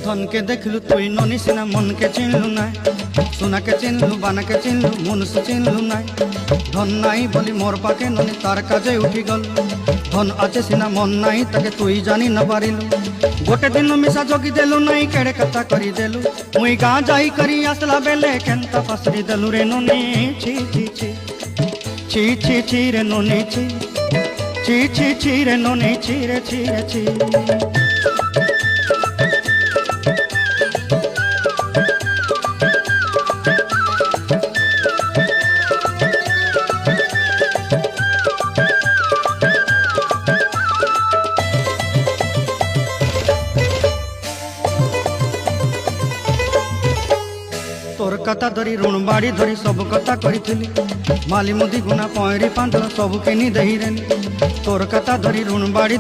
धन के देखलु तुई ननी सिना मन के चिन्हलु नाय सोना के चिन्हलु बाना के चिन्हलु मनुष्य चिन्हलु नाय धन नाई बोली मोर पाके ननी तार काजे उठी गल धन आचे सिना मन नाई ताके तुई जानी न पारिलु गोटे दिन मिसा जोगी देलु नाई केड़े कथा करी देलु मुई गाँ जाई करी आसला बेले केंता पसरी देलु रे ननी छी छी छी छी छी छी रे ननी छी छी छी छी रे ननी छी रे छी रे छी तोर कथा धरी ऋण बाड़ी धरी सब कथा करी माली मुदी गुना पयरी पांच सब किनी दही रेनी तोर कथा धरी ऋण बाड़ी